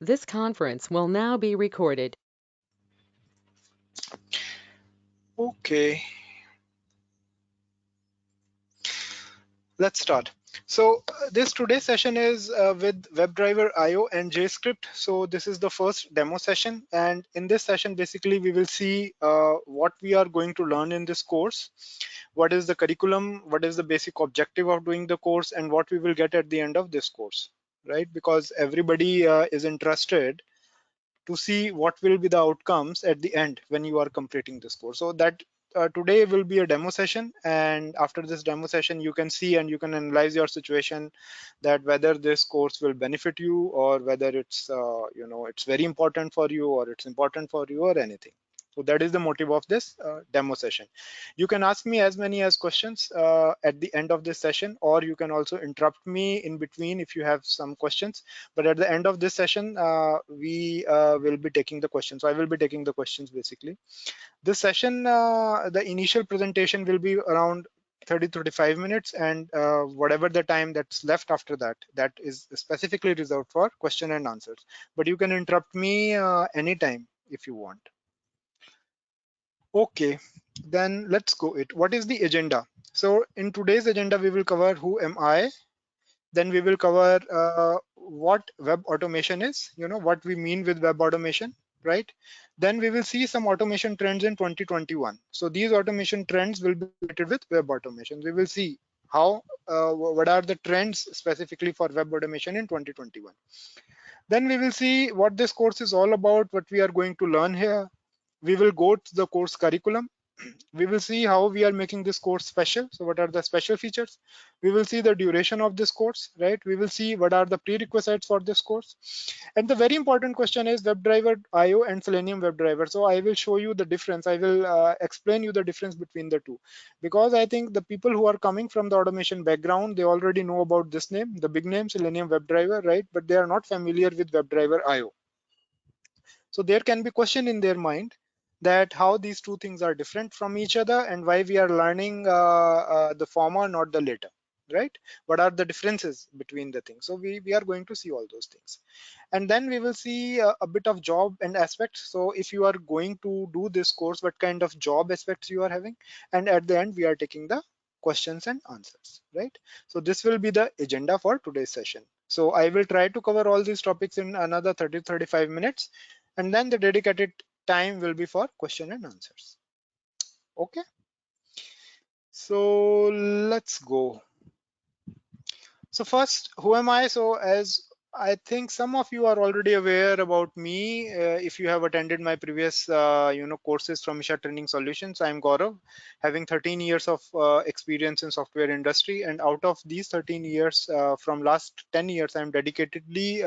This conference will now be recorded. Okay, let's start. So this today's session is with Webdriverio and JScript. So this is the first demo session, and in this session, basically we will see what we are going to learn in this course, what is the curriculum, what is the basic objective of doing the course, and what we will get at the end of this course, right? Because everybody is interested to see what will be the outcomes at the end when you are completing this course. So that today will be a demo session, and after this demo session you can see and you can analyze your situation, that whether this course will benefit you or whether it's it's very important for you or it's important for you or anything. So that is the motive of this demo session. You can ask me as many as questions at the end of this session, or you can also interrupt me in between if you have some questions. But at the end of this session, we will be taking the questions. So I will be taking the questions basically. This session, the initial presentation will be around 30-35 minutes, and whatever the time that's left after that, that is specifically reserved for question and answers. But you can interrupt me anytime if you want. Okay, then let's go it. What is the agenda? So in today's agenda, we will cover who am I. Then we will cover what web automation is, what we mean with web automation, right? Then we will see some automation trends in 2021. So these automation trends will be related with web automation. We will see how, what are the trends specifically for web automation in 2021. Then we will see what this course is all about, what we are going to learn here. We will go to the course curriculum. We will see how we are making this course special. So what are the special features? We will see the duration of this course, right? We will see what are the prerequisites for this course. And the very important question is WebDriver IO and Selenium WebDriver. So I will show you the difference. I will explain you the difference between the two, because I think the people who are coming from the automation background, they already know about this name, the big name Selenium WebDriver, right? But they are not familiar with WebDriver IO. So there can be question in their mind that how these two things are different from each other and why we are learning the former, not the later, right? What are the differences between the things? So we are going to see all those things. And then we will see a bit of job and aspects. So if you are going to do this course, what kind of job aspects you are having? And at the end, we are taking the questions and answers, right? So this will be the agenda for today's session. So I will try to cover all these topics in another 30-35 minutes, and then the dedicated time will be for question and answers. Okay, so let's go. So first, who am I? So as I think some of you are already aware about me, if you have attended my previous courses from Isha Training Solutions. I'm Gaurav, having 13 years of experience in software industry, and out of these 13 years, from last 10 years, I'm dedicatedly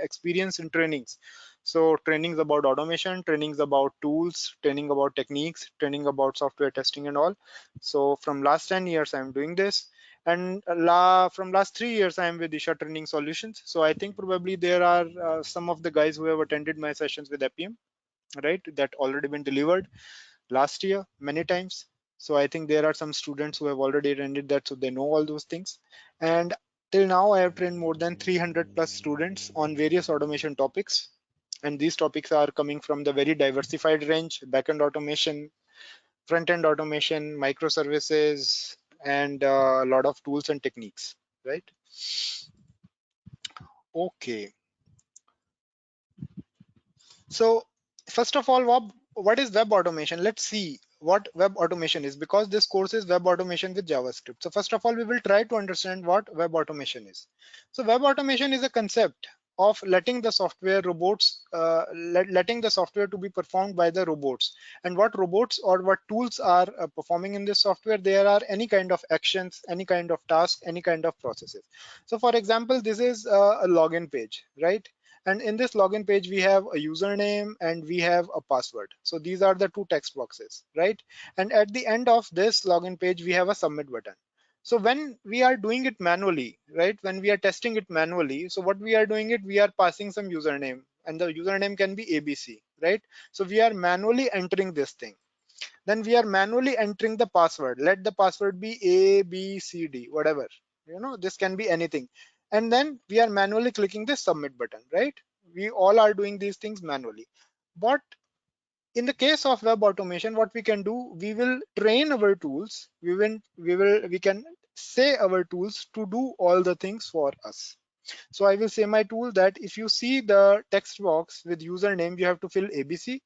experienced in trainings. So trainings about automation, trainings about tools, training about techniques, training about software testing and all. So from last 10 years, I'm doing this. And from last 3 years, I am with Isha Training Solutions. So I think probably there are some of the guys who have attended my sessions with Appium, right? That already been delivered last year many times. So I think there are some students who have already attended that, so they know all those things. And till now, I have trained more than 300 plus students on various automation topics. And these topics are coming from the very diversified range: backend automation, front-end automation, microservices, and a lot of tools and techniques, right? Okay. So first of all, what is web automation? Let's see what web automation is, because this course is web automation with JavaScript. So first of all, we will try to understand what web automation is. So web automation is a concept of letting the software robots, letting the software to be performed by the robots. And what robots or what tools are performing in this software, there are any kind of actions, any kind of task, any kind of processes. So for example, this is a login page, right? And in this login page, we have a username and we have a password. So these are the two text boxes, right? And at the end of this login page, we have a submit button. So when we are doing it manually, right? When we are testing it manually, so what we are doing it, we are passing some username, and the username can be ABC, right? So we are manually entering this thing. Then we are manually entering the password. Let the password be ABCD, whatever. This can be anything. And then we are manually clicking the submit button, right? We all are doing these things manually. But in the case of web automation, what we can do, we will train our tools. We can say our tools to do all the things for us. So I will say my tool that if you see the text box with username, you have to fill ABC.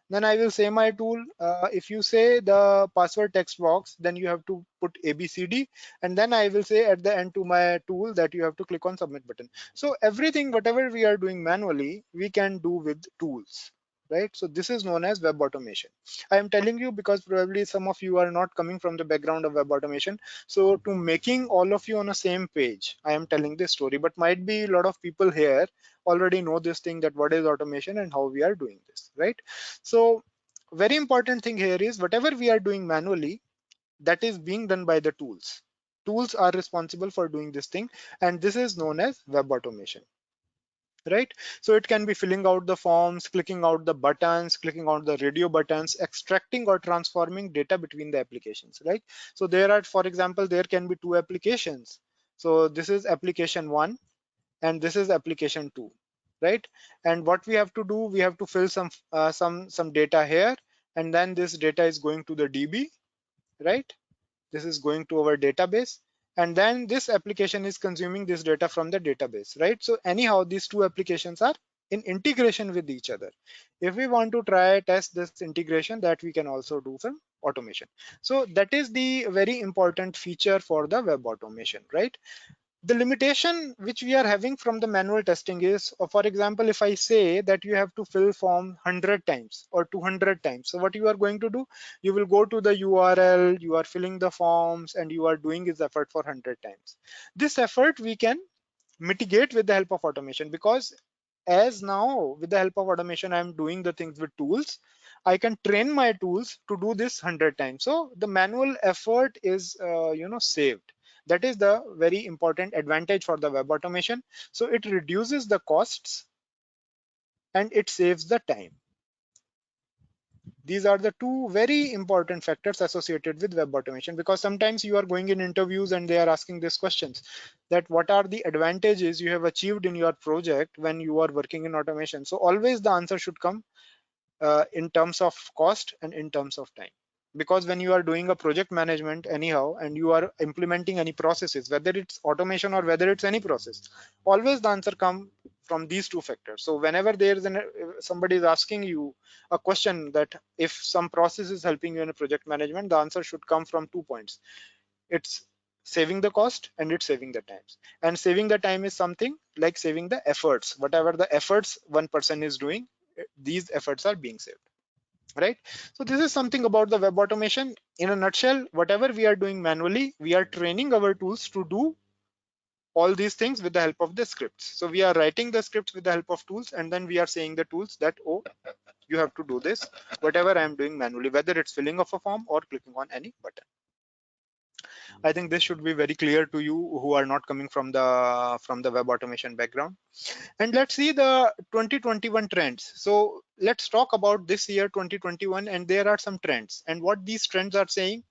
Then I will say my tool, if you say the password text box, then you have to put ABCD. And then I will say at the end to my tool that you have to click on submit button. So everything, whatever we are doing manually, we can do with tools. Right, so this is known as web automation. I am telling you because probably some of you are not coming from the background of web automation. So to making all of you on the same page, I am telling this story, but might be a lot of people here already know this thing, that what is automation and how we are doing this, right? So very important thing here is whatever we are doing manually, that is being done by the tools. Tools are responsible for doing this thing, and this is known as web automation. Right, so it can be filling out the forms, clicking out the buttons, clicking out the radio buttons, extracting or transforming data between the applications. Right, so there are, for example, there can be two applications. So this is application 1 and this is application 2. Right, and what we have to do, we have to fill some data here, and then this data is going to the DB. Right, this is going to our database, and then this application is consuming this data from the database. Right, so anyhow these two applications are in integration with each other. If we want to try test this integration, that we can also do some automation. So that is the very important feature for the web automation. Right, the limitation which we are having from the manual testing is, for example, if I say that you have to fill form 100 times or 200 times, so what you are going to do, you will go to the URL, you are filling the forms, and you are doing this effort for 100 times. This effort we can mitigate with the help of automation, because as now with the help of automation I'm doing the things with tools, I can train my tools to do this 100 times. So the manual effort is saved. That is the very important advantage for the web automation. So it reduces the costs and it saves the time. These are the two very important factors associated with web automation, because sometimes you are going in interviews and they are asking these questions, that what are the advantages you have achieved in your project when you are working in automation. So always the answer should come in terms of cost and in terms of time. Because when you are doing a project management anyhow and you are implementing any processes, whether it's automation or whether it's any process, always the answer come from these two factors. So whenever there is somebody is asking you a question that if some process is helping you in a project management, the answer should come from 2 points. It's saving the cost and it's saving the times. And saving the time is something like saving the efforts. Whatever the efforts one person is doing, these efforts are being saved. Right, so this is something about the web automation. In a nutshell, whatever we are doing manually, we are training our tools to do all these things with the help of the scripts. So we are writing the scripts with the help of tools, and then we are saying the tools that, oh, you have to do this, whatever I am doing manually, whether it's filling of a form or clicking on any button. I think this should be very clear to you who are not coming from the web automation background. And let's see the 2021 trends. So let's talk about this year 2021, and there are some trends. And what these trends are saying,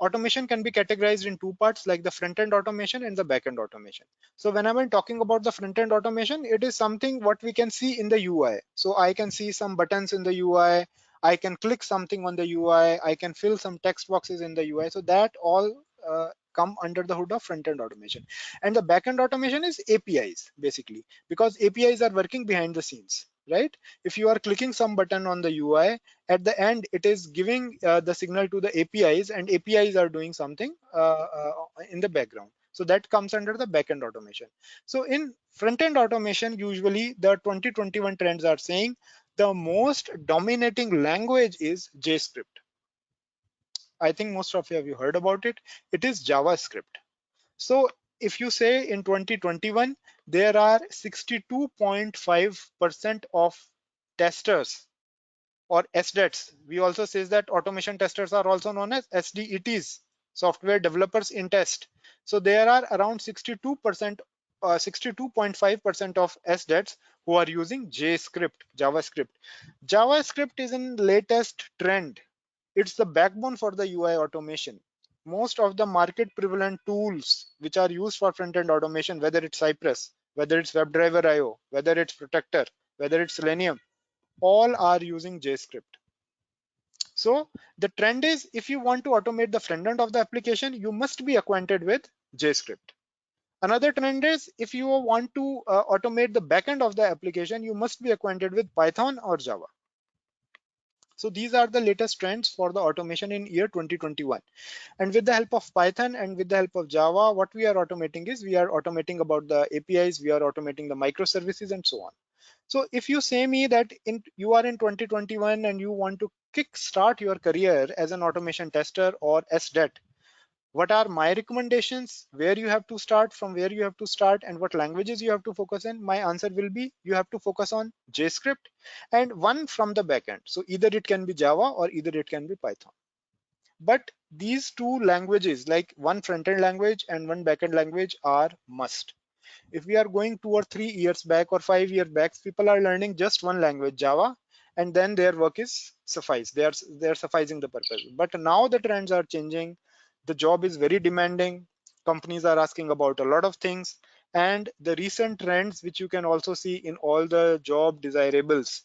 automation can be categorized in two parts, like the front-end automation and the back-end automation. So when I'm talking about the front-end automation, it is something what we can see in the UI. So I can see some buttons in the UI, I can click something on the UI, I can fill some text boxes in the UI. So that all come under the hood of front-end automation. And the back-end automation is APIs basically, because APIs are working behind the scenes. Right, if you are clicking some button on the UI, at the end it is giving the signal to the APIs, and APIs are doing something in the background. So that comes under the backend automation. So in front-end automation, usually the 2021 trends are saying the most dominating language is JScript. I think most of you have heard about it. It is JavaScript. So if you say in 2021, there are 62.5% of testers or SDETs. We also says that automation testers are also known as SDETs, software developers in test. So there are around 62%, 62.5% of SDETs who are using JScript, JavaScript. JavaScript is in latest trend. It's the backbone for the UI automation. Most of the market prevalent tools which are used for front-end automation, whether it's Cypress, whether it's Webdriverio, whether it's Protector, whether it's Selenium, all are using JScript. So the trend is, if you want to automate the front end of the application, you must be acquainted with JScript. Another trend is, if you want to automate the back end of the application, you must be acquainted with Python or Java. So these are the latest trends for the automation in year 2021. And with the help of Python and with the help of Java, what we are automating is, we are automating about the APIs, we are automating the microservices and so on. So if you say me that you are in 2021 and you want to kickstart your career as an automation tester or SDET, what are my recommendations, where you have to start, from where you have to start, and what languages you have to focus in? My answer will be, you have to focus on JScript and one from the backend. So either it can be Java or either it can be Python. But these two languages, like one front-end language and one backend language, are must. If we are going 2 or 3 years back or 5 years back, people are learning just one language, Java, and then their work is suffice. They're sufficing the purpose. But now the trends are changing. The job is very demanding. Companies are asking about a lot of things. And the recent trends, which you can also see in all the job desirables,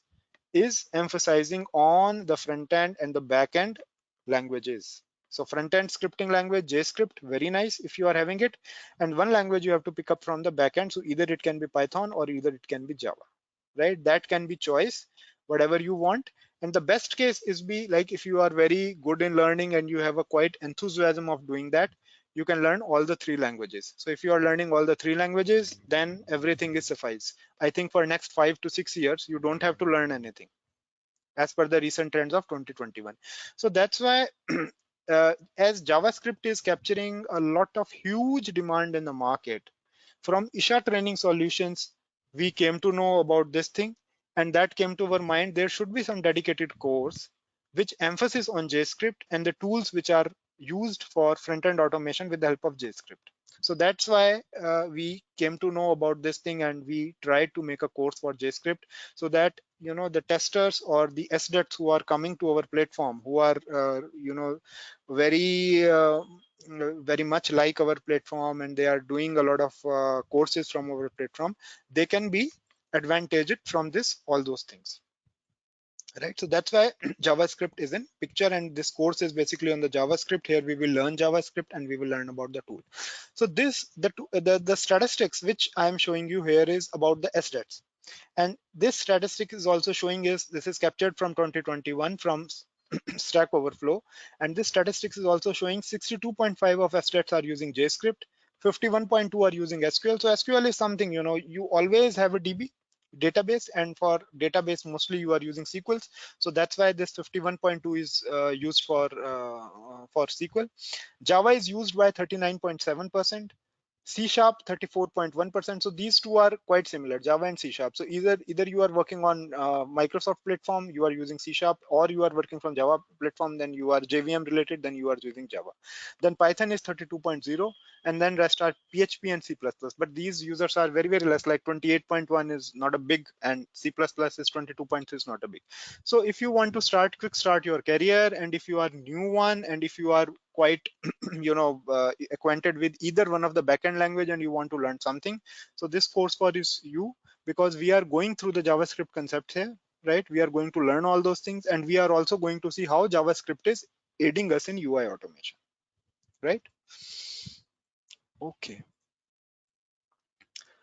is emphasizing on the front end and the back end languages. So front end scripting language, JScript, very nice if you are having it. And one language you have to pick up from the back end. So either it can be Python or either it can be Java, right? That can be choice, whatever you want. And the best case is be like, if you are very good in learning and you have a quite enthusiasm of doing that, you can learn all the three languages. So if you are learning all the three languages, then everything is suffice. I think for next 5 to 6 years, you don't have to learn anything as per the recent trends of 2021. So that's why as JavaScript is capturing a lot of huge demand in the market, from Isha Training Solutions, we came to know about this thing, and that came to our mind, there should be some dedicated course which emphasis on JScript and the tools which are used for front-end automation with the help of JScript. So that's why we came to know about this thing, and we tried to make a course for JScript, so that the testers or the SDETs who are coming to our platform, who are very very much like our platform, and they are doing a lot of courses from our platform, they can be advantaged from this, all those things, right? So that's why JavaScript is in picture, and this course is basically on the JavaScript. Here we will learn JavaScript and we will learn about the tool. So the statistics which I am showing you here is about the SDETs. And this statistic is also showing is, this is captured from 2021 from Stack Overflow. And this statistics is also showing 62.5 of SDETs are using JScript, 51.2 are using SQL. So SQL is something, you always have a DB database, and for database mostly you are using SQLs. So that's why this 51.2 is used for SQL. Java is used by 39.7%. C sharp 34.1%. So these two are quite similar, Java and C sharp. So either you are working on Microsoft platform, you are using C sharp, or you are working from Java platform, then you are JVM related, then you are using Java. Then Python is 32.0, and then rest are PHP and C++. But these users are very, very less, like 28.1 is not a big, and C++ is 22.3 is not a big. So if you want to quick start your career, and if you are new one, and if you are quite acquainted with either one of the backend language and you want to learn something, so this course for is you, because we are going through the JavaScript concepts here, right? We are going to learn all those things, and we are also going to see how JavaScript is aiding us in UI automation, right? Okay.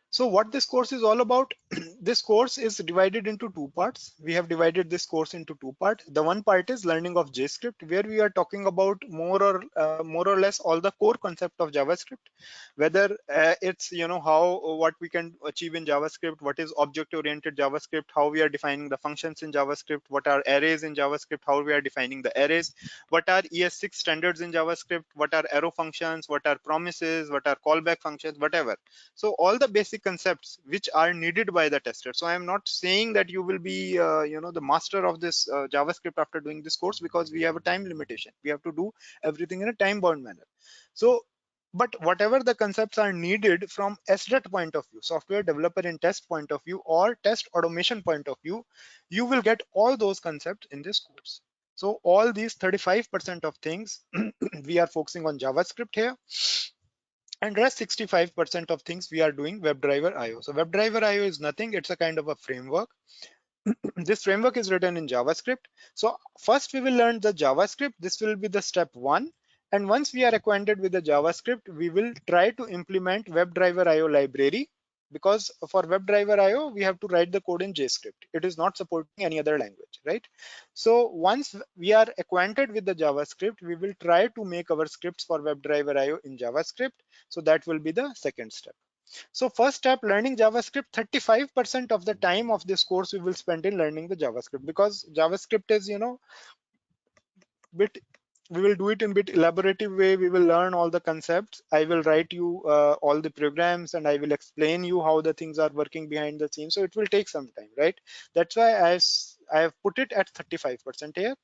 So what this course is all about, this course is divided into two parts. We have divided this course into two parts. The one part is learning of JScript, where we are talking about more or less all the core concept of JavaScript, whether it's what we can achieve in JavaScript, what is object-oriented JavaScript, how we are defining the functions in JavaScript, what are arrays in JavaScript, how we are defining the arrays, what are ES6 standards in JavaScript, what are arrow functions, what are promises, what are callback functions, whatever. So all the basic concepts which are needed by the tester. So I am not saying that you will be the master of this JavaScript after doing this course, because we have a time limitation. We have to do everything in a time bound manner. So but whatever the concepts are needed from SDET point of view, software developer in test point of view, or test automation point of view, you will get all those concepts in this course. So all these 35% of things we are focusing on JavaScript here. And rest 65% of things we are doing WebdriverIO. So WebdriverIO is nothing, it's a kind of a framework. This framework is written in JavaScript. So first we will learn the JavaScript. This will be the step one. And once we are acquainted with the JavaScript, we will try to implement WebdriverIO library, because for WebdriverIO, we have to write the code in JScript. It is not supporting any other language, right? So once we are acquainted with the JavaScript, we will try to make our scripts for WebdriverIO in JavaScript. So that will be the second step. So first step, learning JavaScript, 35% of the time of this course we will spend in learning the JavaScript, because JavaScript is, bit, we will do it in bit elaborative way. We will learn all the concepts. I will write you all the programs, and I will explain you how the things are working behind the scenes. So it will take some time, right? That's why I have put it at 35% here,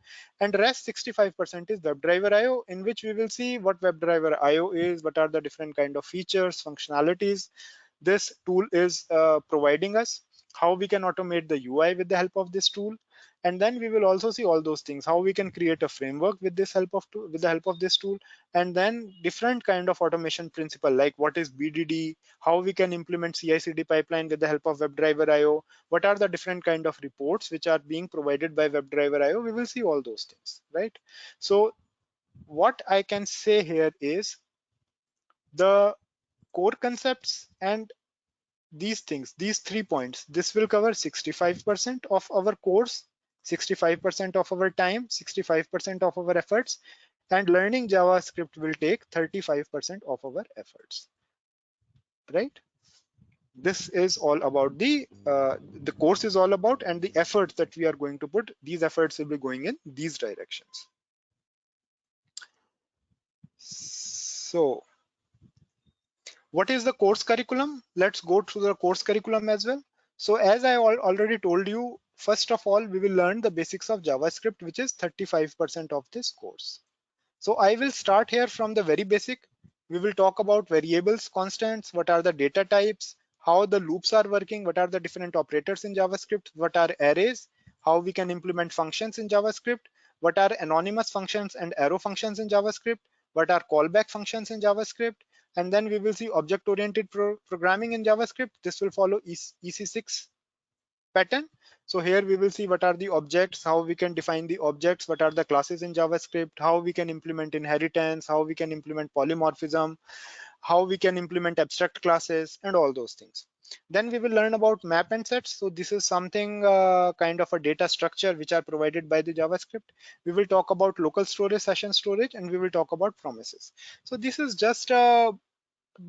and rest 65% is WebdriverIO, in which we will see what WebdriverIO is, what are the different kind of features, functionalities this tool is providing us, how we can automate the UI with the help of this tool. And then we will also see all those things, how we can create a framework with with the help of this tool, and then different kind of automation principle, like what is BDD, how we can implement CI/CD pipeline with the help of WebdriverIO, what are the different kind of reports which are being provided by WebdriverIO. We will see all those things, right? So what I can say here is the core concepts and these things, these 3 points, this will cover 65% of our course, 65% of our time, 65% of our efforts, and learning JavaScript will take 35% of our efforts, right? This is all about the course is all about, and the efforts that we are going to put, these efforts will be going in these directions. So what is the course curriculum? Let's go through the course curriculum as well. So as I already told you, first of all, we will learn the basics of JavaScript, which is 35% of this course. So I will start here from the very basic. We will talk about variables, constants, what are the data types, how the loops are working, what are the different operators in JavaScript, what are arrays, how we can implement functions in JavaScript, what are anonymous functions and arrow functions in JavaScript, what are callback functions in JavaScript, and then we will see object-oriented programming in JavaScript. This will follow EC6 pattern. So here we will see what are the objects, how we can define the objects, what are the classes in JavaScript, how we can implement inheritance, how we can implement polymorphism, how we can implement abstract classes, and all those things. Then we will learn about map and sets. So this is something kind of a data structure which are provided by the JavaScript. We will talk about local storage, session storage, and we will talk about promises. So this is just a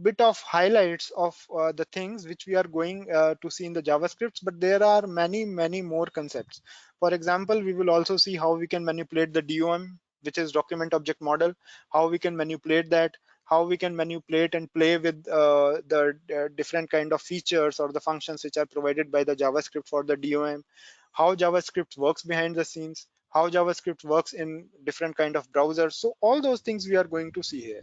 bit of highlights of the things which we are going to see in the JavaScripts, but there are many more concepts. For example, we will also see how we can manipulate the DOM, which is document object model, how we can manipulate that, how we can manipulate and play with the different kind of features or the functions which are provided by the JavaScript for the DOM, how JavaScript works behind the scenes, how JavaScript works in different kind of browsers. So all those things we are going to see here.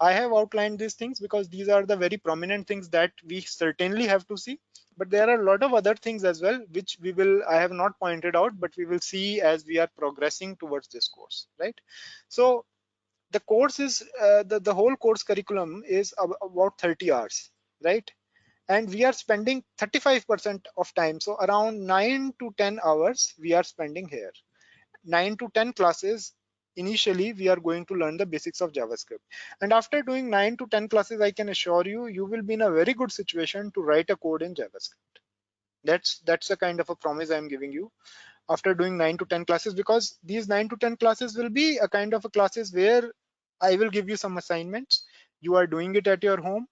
I have outlined these things because these are the very prominent things that we certainly have to see. But there are a lot of other things as well, which I have not pointed out, but we will see as we are progressing towards this course, right? So the course is, the whole course curriculum is about 30 hours, right? And we are spending 35% of time. So around 9 to 10 hours we are spending here. 9 to 10 classes. Initially we are going to learn the basics of JavaScript, and after doing 9 to 10 classes, I can assure you, you will be in a very good situation to write a code in JavaScript. That's a kind of a promise I'm giving you after doing 9 to 10 classes, because these 9 to 10 classes will be a kind of a classes where I will give you some assignments. You are doing it at your home,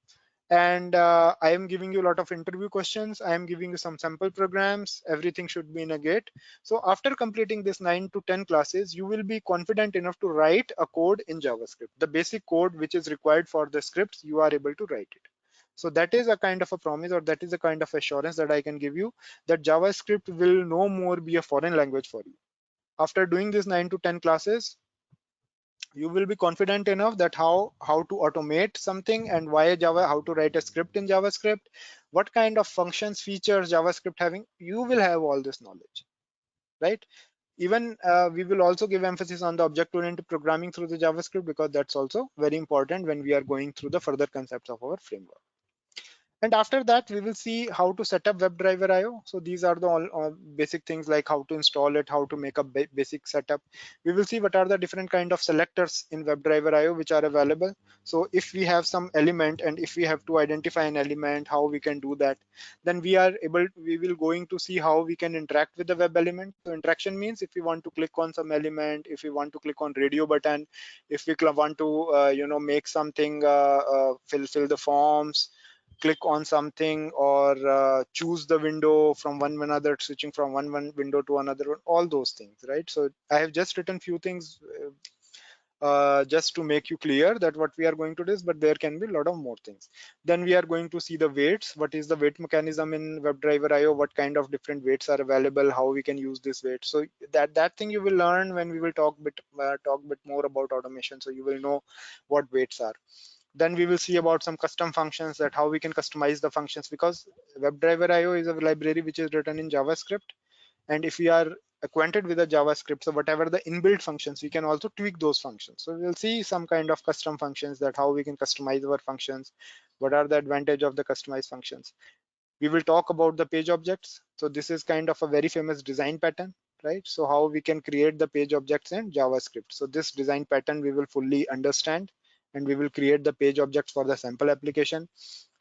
and I am giving you a lot of interview questions. I am giving you some sample programs. Everything should be in a gate. So after completing this 9 to 10 classes, you will be confident enough to write a code in JavaScript. The basic code which is required for the scripts, you are able to write it. So that is a kind of a promise, or that is a kind of assurance that I can give you, that JavaScript will no more be a foreign language for you. After doing this 9 to 10 classes, you will be confident enough that how to automate something, and why Java, how to write a script in JavaScript, what kind of functions, features JavaScript having, you will have all this knowledge, right? Even we will also give emphasis on the object-oriented programming through the JavaScript, because that's also very important when we are going through the further concepts of our framework. And after that, we will see how to set up Webdriverio. So these are the all basic things, like how to install it, how to make a basic setup. We will see what are the different kind of selectors in Webdriverio which are available. So if we have some element and if we have to identify an element, how we can do that. Then we will going to see how we can interact with the web element. So interaction means if we want to click on some element, if we want to click on radio button, if we want to make something, fill the forms, click on something, or choose the window from one another, switching from one window to another one, all those things, right? So I have just written few things just to make you clear that what we are going to do is, but there can be a lot of more things. Then we are going to see the weights. What is the weight mechanism in WebdriverIO? What kind of different weights are available? How we can use this weight? So that thing you will learn when we will talk bit more about automation. So you will know what weights are. Then we will see about some custom functions, that how we can customize the functions, because WebdriverIO is a library which is written in JavaScript. And if we are acquainted with the JavaScript, so whatever the inbuilt functions, we can also tweak those functions. So we'll see some kind of custom functions, that how we can customize our functions, what are the advantage of the customized functions. We will talk about the page objects. So this is kind of a very famous design pattern, right? So how we can create the page objects in JavaScript. So this design pattern we will fully understand, and we will create the page objects for the sample application.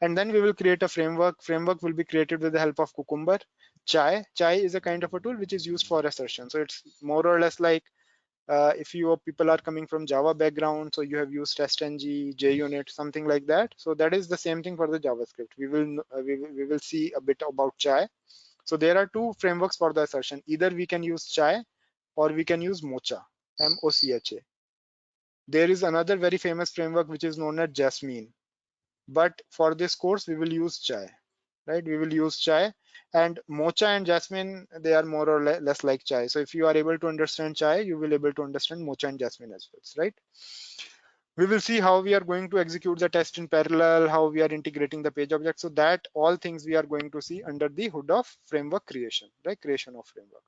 And then we will create a framework. Framework will be created with the help of Cucumber. Chai is a kind of a tool which is used for assertion. So it's more or less like, if you people are coming from Java background, so you have used testng, JUnit, something like that. So that is the same thing for the JavaScript. We will see a bit about Chai. So there are two frameworks for the assertion. Either we can use Chai or we can use Mocha, Mocha. There is another very famous framework which is known as Jasmine. But for this course, we will use Chai, right? We will use Chai, and Mocha and Jasmine, they are more or less like Chai. So if you are able to understand Chai, you will able to understand Mocha and Jasmine as well, right? We will see how we are going to execute the test in parallel, how we are integrating the page object. So that all things we are going to see under the hood of framework creation, right? Creation of framework.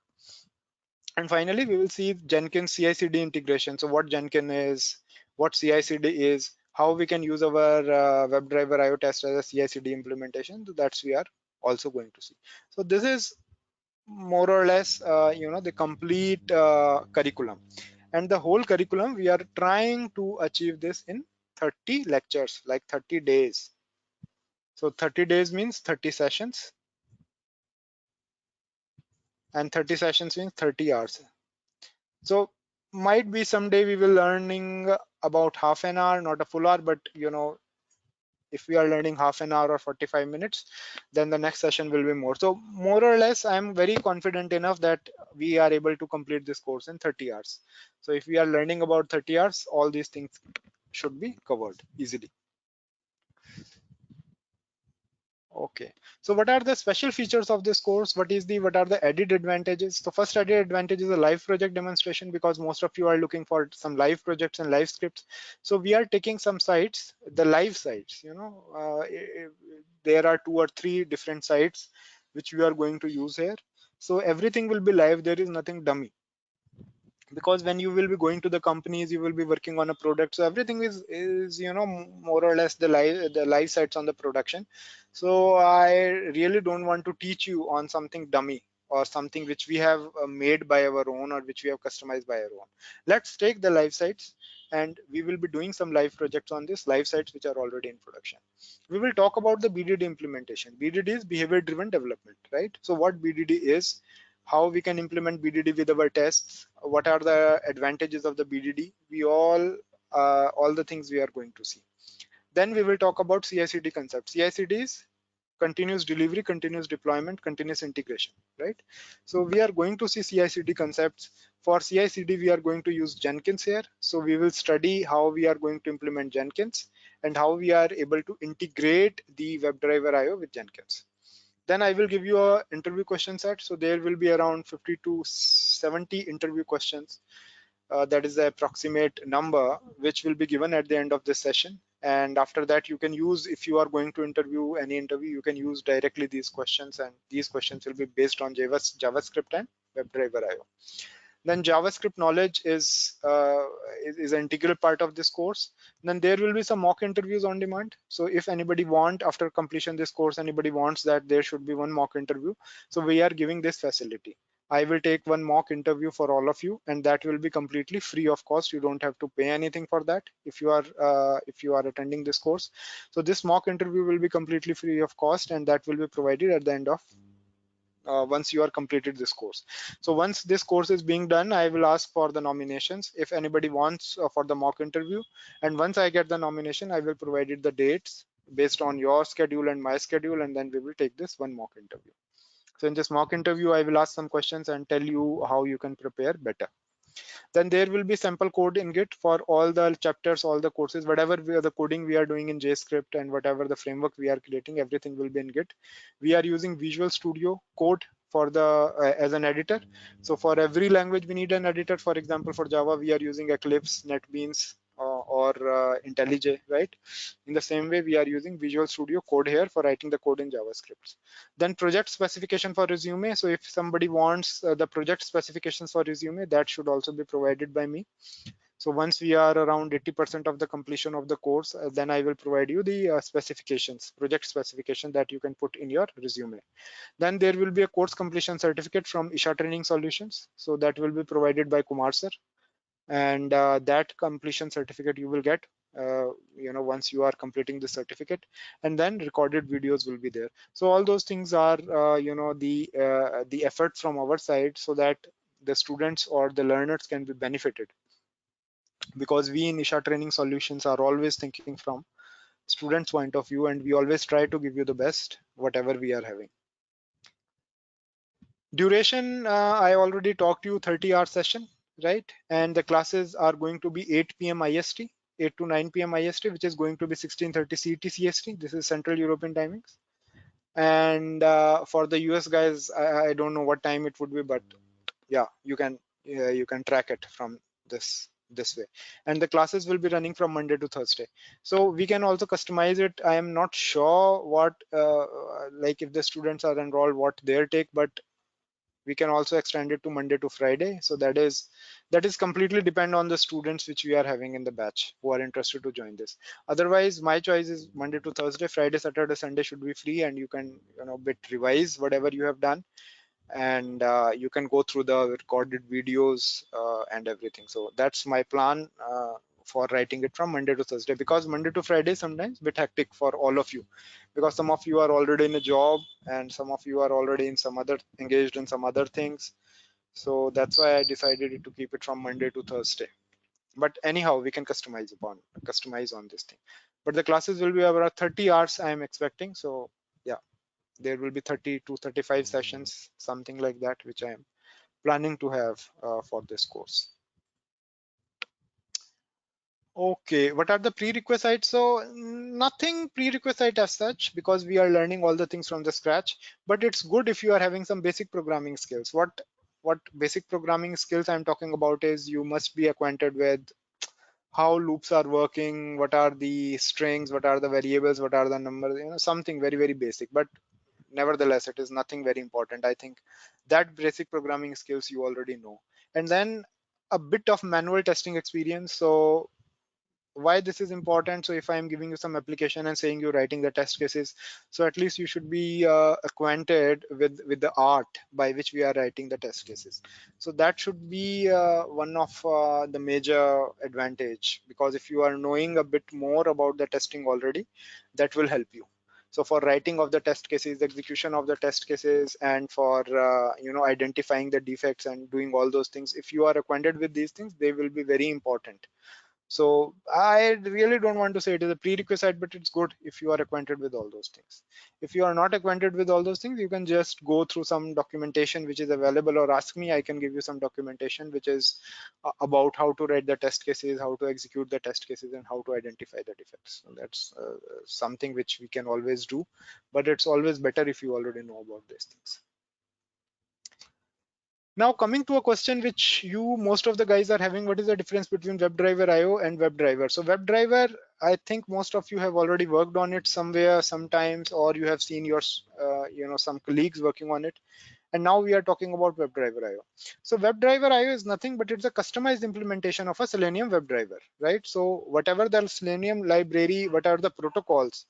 And finally, we will see Jenkins CI/CD integration. So what Jenkins is, what CI/CD is, how we can use our WebDriver IO test as a CI/CD implementation. So that's we are also going to see. So this is more or less, the complete curriculum. And the whole curriculum, we are trying to achieve this in 30 lectures, like 30 days. So 30 days means 30 sessions, and 30 sessions means 30 hours. So might be someday we will learning about half an hour, not a full hour, but if we are learning half an hour or 45 minutes, then the next session will be more. So more or less, I'm very confident enough that we are able to complete this course in 30 hours. So if we are learning about 30 hours, all these things should be covered easily. Okay, so what are the special features of this course? What are the added advantages? So first added advantage is a live project demonstration, because most of you are looking for some live projects and live scripts. So we are taking some sites, the live sites, there are 2 or 3 different sites which we are going to use here. So everything will be live, there is nothing dummy, because when you will be going to the companies, you will be working on a product, so everything is more or less the live sites on the production. So I really don't want to teach you on something dummy, or something which we have made by our own, or which we have customized by our own. Let's take the live sites, and we will be doing some live projects on this live sites which are already in production. We will talk about the BDD implementation. BDD is behavior driven development, right? So what BDD is, how we can implement BDD with our tests, what are the advantages of the BDD, all the things we are going to see. Then we will talk about CI/CD concepts. CI/CD is continuous delivery, continuous deployment, continuous integration, right? So we are going to see CI/CD concepts. For CI/CD, we are going to use Jenkins here. So we will study how we are going to implement Jenkins, and how we are able to integrate the WebDriver IO with Jenkins. Then I will give you a interview question set. So there will be around 50 to 70 interview questions. That is the approximate number which will be given at the end of this session. And after that, you can use, if you are going to interview any interview, you can use directly these questions, and these questions will be based on JavaScript and WebDriver IO. Then JavaScript knowledge is an integral part of this course. Then there will be some mock interviews on demand. So if anybody want, after completion this course, anybody wants that there should be one mock interview, so we are giving this facility. I will take one mock interview for all of you, and that will be completely free of cost. You don't have to pay anything for that if you are attending this course. So this mock interview will be completely free of cost, and that will be provided at the end of once you are completed this course. So once this course is being done, I will ask for the nominations if anybody wants for the mock interview. And once I get the nomination, I will provide it the dates based on your schedule and my schedule, and then we will take this one mock interview. So in this mock interview, I will ask some questions and tell you how you can prepare better. Then there will be sample code in Git for all the chapters, all the courses, whatever the coding we are doing in JScript and whatever the framework we are creating, everything will be in Git. We are using Visual Studio Code for the as an editor. So for every language we need an editor. For example, for Java we are using Eclipse, NetBeans, or IntelliJ, right? In the same way, we are using Visual Studio Code here for writing the code in JavaScript. Then project specification for resume. So if somebody wants the project specifications for resume, that should also be provided by me. So once we are around 80% of the completion of the course, then I will provide you the specifications, project specification that you can put in your resume. Then there will be a course completion certificate from Isha Training Solutions. So that will be provided by Kumar sir. And that completion certificate you will get once you are completing the certificate, and then recorded videos will be there. So all those things are the effort from our side, so that the students or the learners can be benefited, because we in Isha Training Solutions are always thinking from students point of view, and we always try to give you the best whatever we are having. Duration, I already talked to you, 30-hour session, right? And the classes are going to be 8 p.m. IST, 8 to 9 p.m. IST, which is going to be 16:30 CET CST. This is Central European timings. And for the US guys, I don't know what time it would be, but yeah, you can track it from this way. And the classes will be running from Monday to Thursday. So we can also customize it. I am not sure what like if the students are enrolled, what their take, but we can also extend it to Monday to Friday. So that is completely depend on the students which we are having in the batch who are interested to join this. Otherwise, my choice is Monday to Thursday. Friday, Saturday, Sunday should be free, and you can bit revise whatever you have done, and you can go through the recorded videos and everything. So that's my plan for writing it from Monday to Thursday, because Monday to Friday sometimes a bit hectic for all of you, because some of you are already in a job and some of you are already in some other engaged in some other things. So that's why I decided to keep it from Monday to Thursday. But anyhow, we can customize on this thing. But the classes will be about 30 hours I am expecting. So yeah, there will be 30 to 35 sessions, something like that, which I am planning to have for this course. Okay, what are the prerequisites? So nothing prerequisite as such, because we are learning all the things from the scratch, but it's good if you are having some basic programming skills. What basic programming skills I'm talking about is you must be acquainted with how loops are working, what are the strings, what are the variables, what are the numbers, something very, very basic. But nevertheless, it is nothing very important. I think that basic programming skills you already know. And then a bit of manual testing experience. So why this is important? So if I'm giving you some application and saying you're writing the test cases, so at least you should be acquainted with the art by which we are writing the test cases. So that should be one of the major advantage, because if you are knowing a bit more about the testing already, that will help you. So for writing of the test cases, execution of the test cases, and for identifying the defects and doing all those things, if you are acquainted with these things, they will be very important. So I really don't want to say it is a prerequisite, but it's good if you are acquainted with all those things. If you are not acquainted with all those things, you can just go through some documentation which is available, or ask me. I can give you some documentation which is about how to write the test cases, how to execute the test cases, and how to identify the defects. So that's something which we can always do, but it's always better if you already know about these things. Now coming to a question which most of the guys are having, what is the difference between Webdriverio and Webdriver? So Webdriver, I think most of you have already worked on it somewhere, sometimes, or you have seen your some colleagues working on it. And now we are talking about Webdriverio. So Webdriverio is nothing but it's a customized implementation of a Selenium WebDriver, right? So whatever the Selenium library, what are the protocols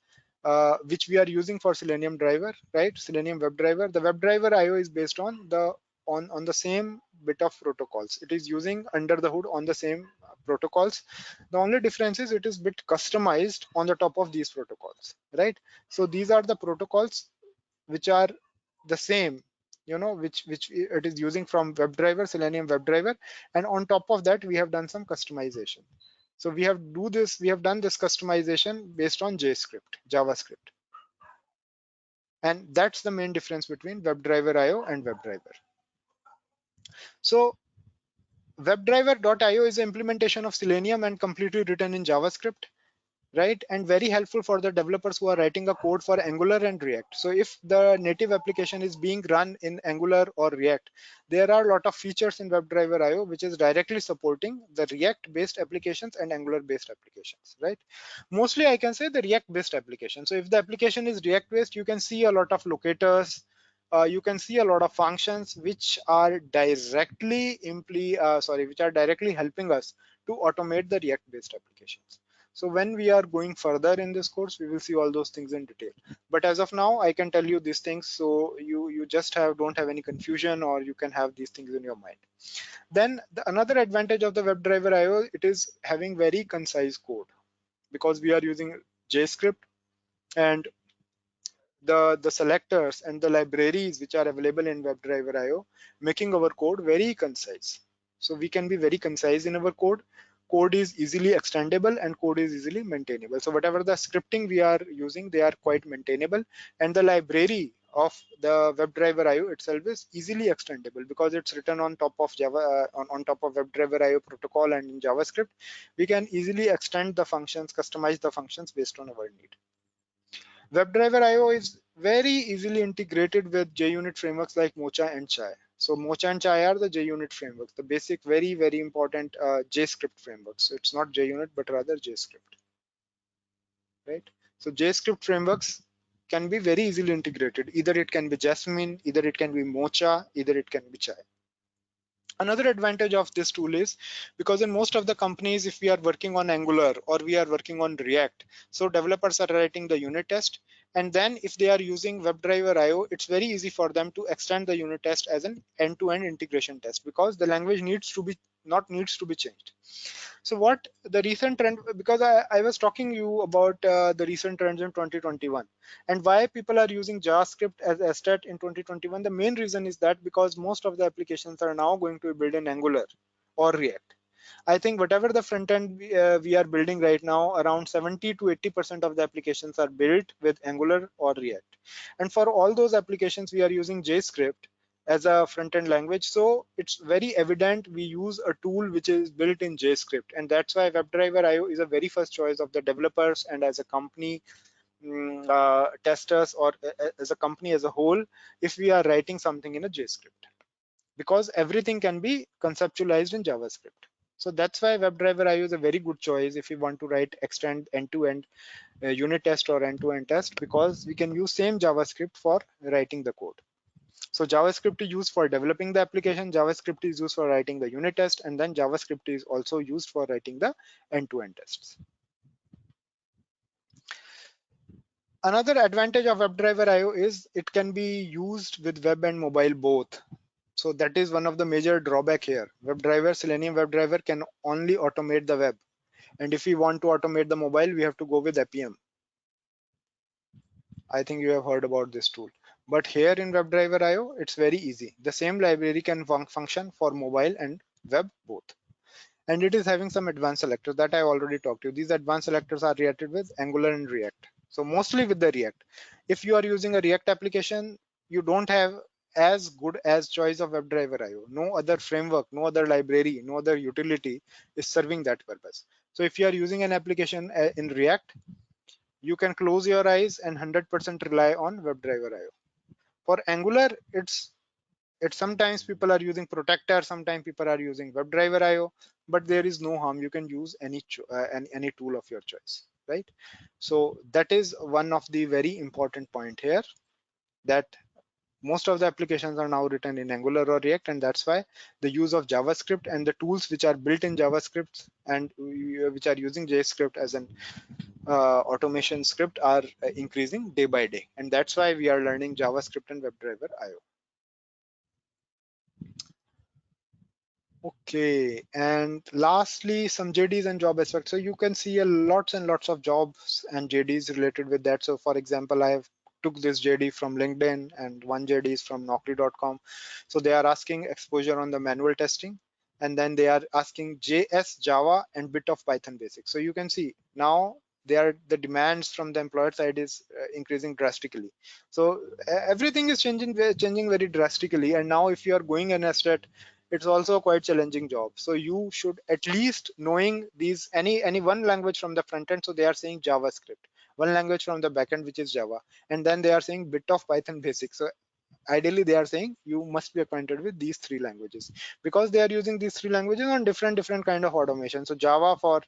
which we are using for Selenium driver, right? Selenium WebDriver. The Webdriverio is based on the same bit of protocols. It is using under the hood on the same protocols. The only difference is it is bit customized on the top of these protocols, right? So these are the protocols which are the same, which it is using from WebDriver, Selenium WebDriver, and on top of that we have done some customization. So we have done this customization based on JavaScript, and that's the main difference between WebDriver.io and WebDriver. So WebDriver.io is an implementation of Selenium and completely written in JavaScript, right? And very helpful for the developers who are writing a code for Angular and React. So if the native application is being run in Angular or React, there are a lot of features in WebDriver.io which is directly supporting the React based applications and Angular based applications, right? Mostly I can say the React based application. So if the application is React based, you can see a lot of locators, you can see a lot of functions which are which are directly helping us to automate the React based applications. So when we are going further in this course, we will see all those things in detail. But as of now, I can tell you these things, so you just don't have any confusion, or you can have these things in your mind. Then another advantage of the WebDriver IO, it is having very concise code, because we are using JScript, and the selectors and the libraries which are available in WebDriver IO, making our code very concise. So we can be very concise in our code. Code is easily extendable and code is easily maintainable. So whatever the scripting we are using, they are quite maintainable, and the library of the WebDriver IO itself is easily extendable because it's written on top of on top of WebDriver IO protocol and in JavaScript. We can easily extend the functions, customize the functions based on our need. WebDriver IO is very easily integrated with JUnit frameworks like Mocha and Chai. So Mocha and Chai are the JUnit frameworks, the basic, very, very important JScript frameworks. So it's not JUnit, but rather JScript, right? So JScript frameworks can be very easily integrated. Either it can be Jasmine, either it can be Mocha, either it can be Chai. Another advantage of this tool is because in most of the companies, if we are working on Angular or we are working on React, so developers are writing the unit test. And then if they are using WebDriver IO, it's very easy for them to extend the unit test as an end-to-end integration test, because the language needs to be changed. So what the recent trend, because I was talking you about the recent trends in 2021 and why people are using JavaScript as asset in 2021. The main reason is that because most of the applications are now going to be built in Angular or React. I think whatever the front end we are building right now, around 70 to 80% of the applications are built with Angular or React. And for all those applications, we are using JScript as a front-end language. So it's very evident we use a tool which is built in JScript. And that's why WebDriver IO is a very first choice of the developers, and as a company, testers, or as a company as a whole, if we are writing something in a JScript, because everything can be conceptualized in JavaScript. So that's why WebDriver IO is a very good choice if you want to write extend end-to-end unit test or end-to-end test, because we can use same JavaScript for writing the code. So JavaScript is used for developing the application, JavaScript is used for writing the unit test, and then JavaScript is also used for writing the end-to-end tests. Another advantage of WebDriver IO is it can be used with web and mobile both. So that is one of the major drawback here. WebDriver, Selenium WebDriver can only automate the web. And if we want to automate the mobile, we have to go with Appium. I think you have heard about this tool. But here in WebDriver IO, it's very easy. The same library can function for mobile and web both. And it is having some advanced selectors that I already talked to you. These advanced selectors are related with Angular and React. So mostly with the React. If you are using a React application, you don't have as good as choice of WebDriver IO. No other framework, no other library, no other utility is serving that purpose. So if you are using an application in React, you can close your eyes and 100% rely on WebDriver IO. For Angular, it's sometimes people are using Protector, sometimes people are using WebDriver IO, but there is no harm. You can use any tool of your choice, right? So that is one of the very important point here, that Most of the applications are now written in Angular or React, and that's why the use of JavaScript and the tools which are built in JavaScript and which are using JScript as an automation script are increasing day by day, and that's why we are learning JavaScript and WebDriver IO. Okay, and lastly, some JDs and job aspects. So you can see a lots and lots of jobs and JDs related with that. So for example, I have took this JD from LinkedIn and one JD is from Naukri.com. So they are asking exposure on the manual testing, and then they are asking JS, Java, and bit of Python basics. So you can see now the demands from the employer side is increasing drastically. So everything is changing very drastically. And now if you are going in a state, it's also a quite challenging job. So you should at least knowing these any one language from the front end. So they are saying JavaScript, one language from the backend, which is Java, and then they are saying bit of Python basics. So ideally they are saying you must be acquainted with these three languages, because they are using these three languages on different kind of automation. So Java for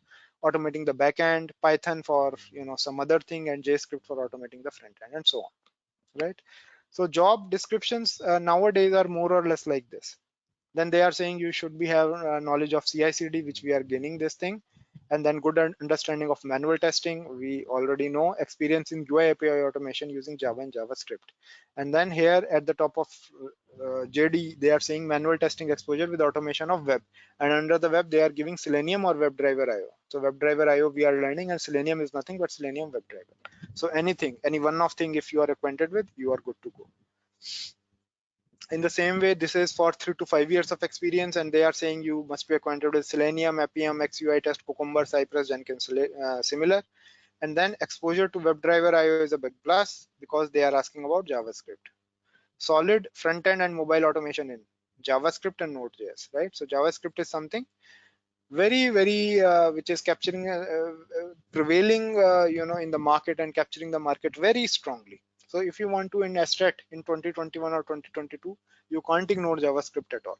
automating the backend, Python for some other thing, and JScript for automating the front end, and so on, right? So job descriptions nowadays are more or less like this. Then they are saying you should be have knowledge of CI/CD, which we are gaining this thing, and then good understanding of manual testing. We already know experience in UI API automation using Java and JavaScript. And then here at the top of JD, they are saying manual testing exposure with automation of web. And under the web, they are giving Selenium or WebDriver IO. So WebDriver IO we are learning, and Selenium is nothing but Selenium WebDriver. So anything, any one of thing, if you are acquainted with, you are good to go. In the same way, this is for 3 to 5 years of experience, and they are saying you must be acquainted with Selenium, Appium, XUI test, Cucumber, Cypress, Jenkins, similar. And then exposure to WebDriver IO is a big plus, because they are asking about JavaScript. Solid front end and mobile automation in JavaScript and Node.js, right? So JavaScript is something very which is capturing prevailing in the market and capturing the market very strongly. So if you want to invest in 2021 or 2022, you can't ignore JavaScript at all.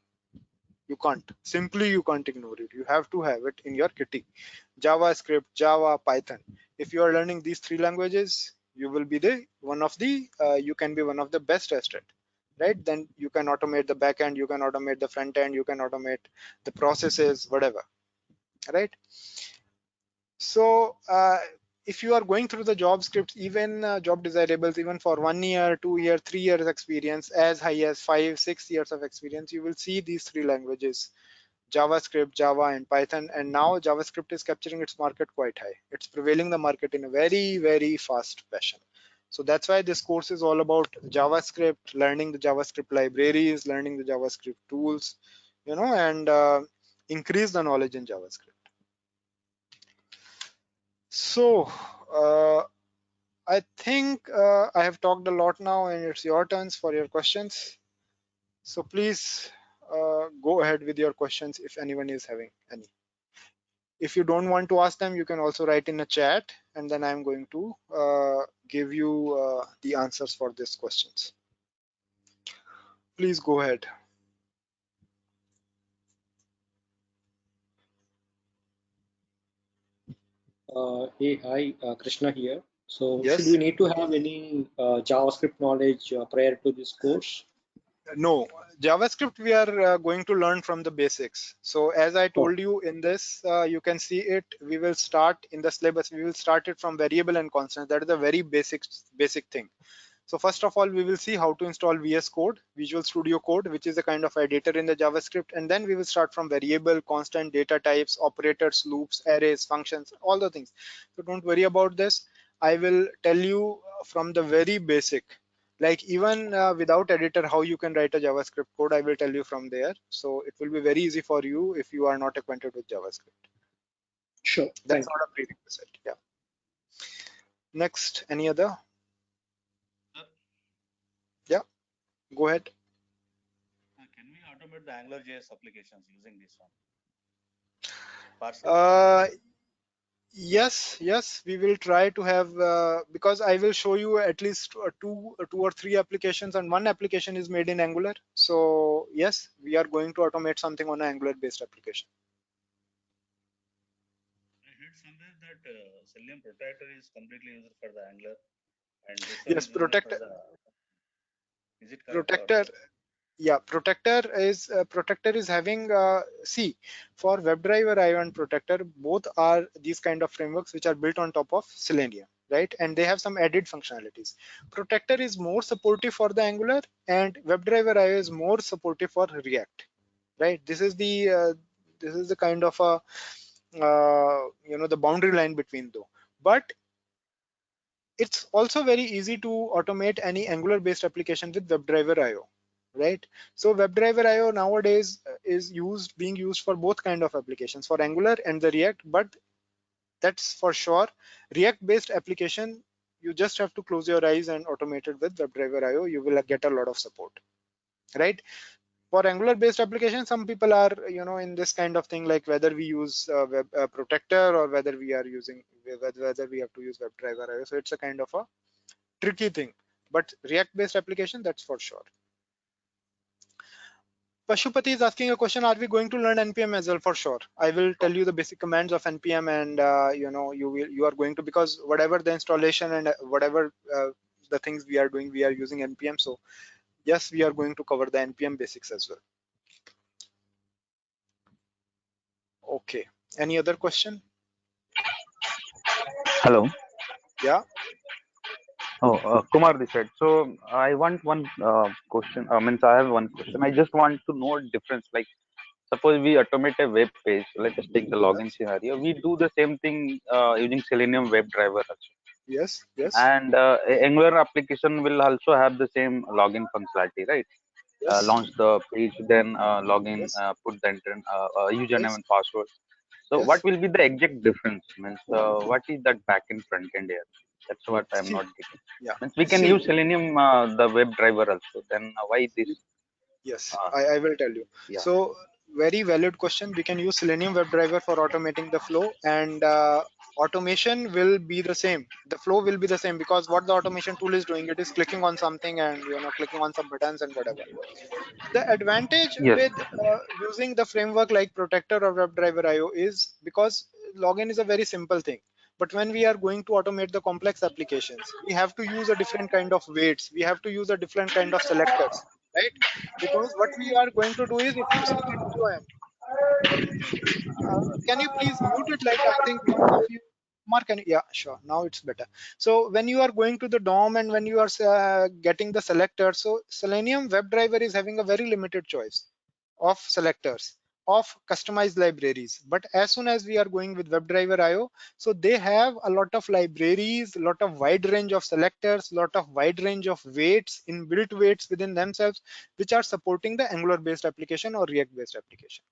You can't, simply you can't ignore it. You have to have it in your kitty. JavaScript, Java, Python. If you are learning these three languages, you will be the one of the you can be one of the best at it, right? Then you can automate the back end, you can automate the front end, you can automate the processes, whatever, right? So if you are going through the job scripts, even job desirables, even for 1 year, 2 year, 3 years experience, as high as 5, 6 years of experience, you will see these three languages: JavaScript, Java, and Python. And now JavaScript is capturing its market quite high. It's prevailing the market in a very fast fashion. So that's why this course is all about JavaScript, learning the JavaScript libraries, learning the JavaScript tools, and increase the knowledge in JavaScript. So I think I have talked a lot now, and it's your turns for your questions. So please go ahead with your questions if anyone is having any. If you don't want to ask them, you can also write in a chat, and then I'm going to give you the answers for these questions. Please go ahead. Hey, hi, Krishna here. So, should we Yes. need to have any JavaScript knowledge prior to this course? No, JavaScript we are going to learn from the basics. So as I Oh, told you in this, you can see it. We will start in the syllabus. We will start it from variable and constant. That is a very basic thing. So first of all, we will see how to install VS Code, Visual Studio Code, which is a kind of editor in the JavaScript. And then we will start from variable, constant, data types, operators, loops, arrays, functions, all the things. So don't worry about this. I will tell you from the very basic, like even without editor, how you can write a JavaScript code. I will tell you from there. So it will be very easy for you if you are not acquainted with JavaScript. sure. That's Thank you. not a prerequisite. Yeah. Next, any other? Yeah, go ahead. Can we automate the AngularJS applications using this one? Parse it. Yes, we will try to have because I will show you at least two or three applications, and one application is made in Angular. So yes, we are going to automate something on an Angular based application. I heard somewhere that Selenium Protector is completely used for the Angular, and this one Yes, is used protect. for the. Is it correct? Protector. Yeah, protector is having see, for WebDriver IO and protector, both are these kind of frameworks which are built on top of Selenium, right? And they have some added functionalities. Protector is more supportive for the Angular, and WebDriver IO is more supportive for React, right? This is the kind of a the boundary line between though. But it's also very easy to automate any Angular based application with WebDriver IO, right? So WebDriver IO nowadays is being used for both kind of applications, for Angular and the React. But that's for sure, React based application, you just have to close your eyes and automate it with WebDriver IO. You will get a lot of support, right? For Angular based application, some people are in this kind of thing, like whether we use web protector, or whether we are using whether we have to use WebDriver IO. So it's a kind of a tricky thing. But React based application, that's for sure. Pashupati is asking a question: are we going to learn npm as well? For sure, I will tell you the basic commands of npm, and you are going to, because whatever the installation and whatever the things we are doing, we are using npm. So yes, we are going to cover the npm basics as well. Okay, any other question? Hello. Yeah. Oh, Kumar this side. So I want one question. Means I have one question. I just want to know difference. Like, suppose we automate a web page. Let us take the login Yes. scenario. We do the same thing using Selenium WebDriver also. Yes. Yes. And Angular application will also have the same login functionality, right? Yes. Launch the page, then login, Yes. put the username Yes. and password. So what Yes. will be the exact difference? Means what is that back and front end here? That's what I'm See. not getting. Yeah. Means we can use See. Selenium, the WebDriver also. Then why this? Yes, Uh, I will tell you. yeah. So very valid question. We can use Selenium WebDriver for automating the flow, and automation will be the same. The flow will be the same, because what the automation tool is doing, it is clicking on something and clicking on some buttons and whatever. The advantage Yes. with using the framework like Protector or WebDriver IO is because login is a very simple thing. But when we are going to automate the complex applications, we have to use a different kind of weights. We have to use a different kind of selectors, right? Because what we are going to do is, if you see in DOM, can you please mute it? Like, I think one of you, Mark, can you, yeah, sure. Now it's better. So when you are going to the DOM and when you are getting the selector, so Selenium WebDriver is having a very limited choice of selectors, of customized libraries. But as soon as we are going with WebDriver IO, so they have a lot of libraries, a lot of wide range of selectors, lot of wide range of weights, inbuilt weights within themselves, which are supporting the Angular based application or React based application.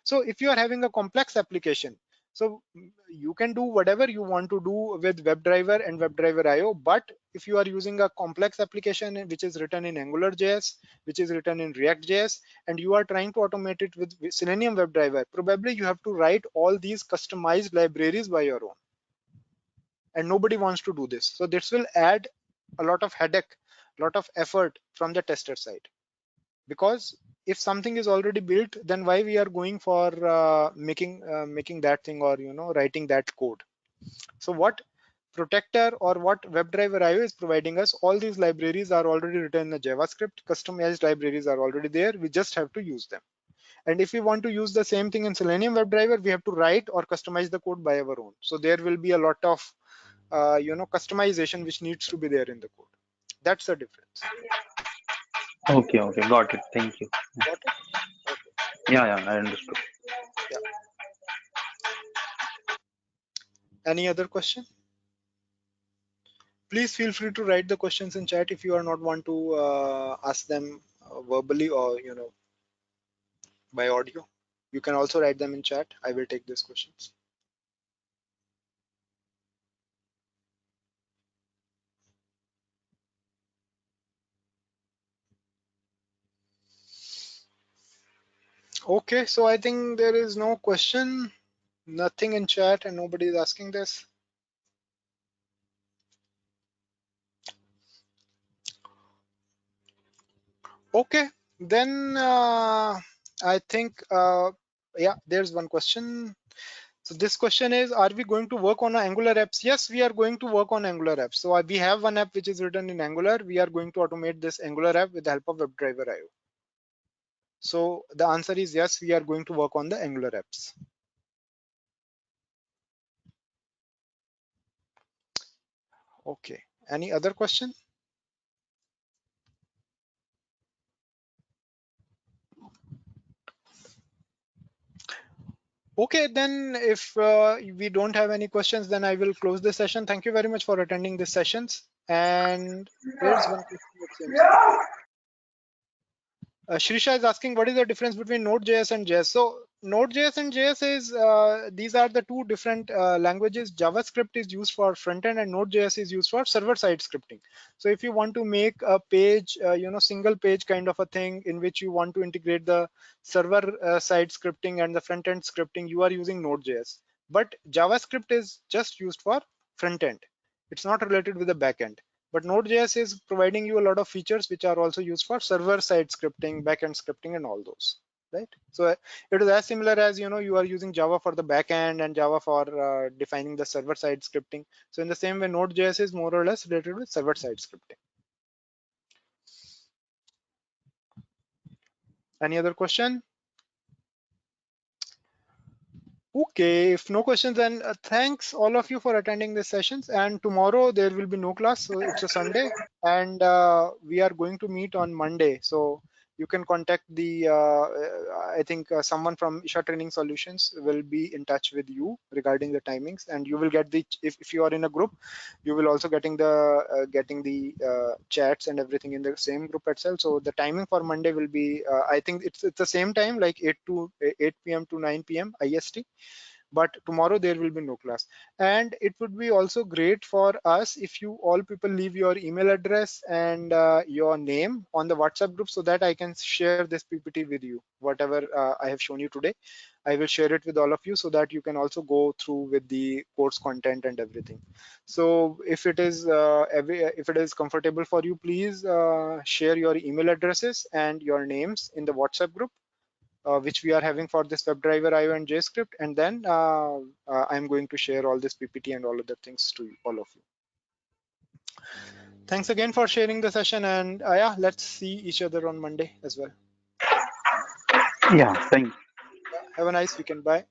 So if you are having a complex application, so you can do whatever you want to do with WebDriver and WebDriver IO. But if you are using a complex application which is written in AngularJS, which is written in React.js, and you are trying to automate it with Selenium WebDriver, probably you have to write all these customized libraries by your own. And nobody wants to do this. So this will add a lot of headache, a lot of effort from the tester side. Because if something is already built, then why we are going for making that thing, or writing that code? So what Protector or what WebDriver IO is providing us, all these libraries are already written in the JavaScript. Customized libraries are already there. We just have to use them. And if we want to use the same thing in Selenium WebDriver, we have to write or customize the code by our own. So there will be a lot of customization which needs to be there in the code. That's the difference. Okay. Okay. Got it. Thank you. Got it? Okay. Yeah. Yeah. I understood. Yeah. Any other question? Please feel free to write the questions in chat if you are not want to ask them verbally, or by audio. You can also write them in chat. I will take these questions. Okay, so I think there is no question, nothing in chat, and nobody is asking this. Okay, then I think yeah, there's one question. So this question is, are we going to work on Angular apps? Yes, we are going to work on Angular apps. So we have one app which is written in Angular. We are going to automate this Angular app with the help of Webdriverio. So the answer is yes, we are going to work on the Angular apps. Okay, any other question? Okay, then if we don't have any questions, then I will close the session. Thank you very much for attending these sessions. And there's one question it seems. Shrisha is asking, what is the difference between Node.js and JS? So Node.js and JS is, these are the two different languages. JavaScript is used for front end and Node.js is used for server side scripting. So if you want to make a page, single page kind of a thing in which you want to integrate the server side scripting and the front end scripting, you are using Node.js. But JavaScript is just used for front end. It's not related with the back end. But Node.js is providing you a lot of features which are also used for server-side scripting, backend scripting, and all those, right? So it is as similar as you are using Java for the backend and Java for defining the server-side scripting. So in the same way, Node.js is more or less related with server-side scripting. Any other question? Okay, if no questions, then thanks all of you for attending these sessions. And tomorrow there will be no class, so it's a Sunday, and we are going to meet on Monday. So you can contact the, I think someone from Isha Training Solutions will be in touch with you regarding the timings, and you will get the, if you are in a group, you will also getting the chats and everything in the same group itself. So the timing for Monday will be, I think it's the same time, like 8 p.m. to 9 p.m. IST. But tomorrow there will be no class. And it would be also great for us if you all people leave your email address and your name on the WhatsApp group, so that I can share this PPT with you. Whatever I have shown you today, I will share it with all of you so that you can also go through with the course content and everything. So if it is comfortable for you, please share your email addresses and your names in the WhatsApp group, which we are having for this Webdriverio and JScript, and then I'm going to share all this PPT and all other things to all of you. Thanks again for sharing the session, and yeah, let's see each other on Monday as well. Yeah, thanks. Have a nice weekend. Bye.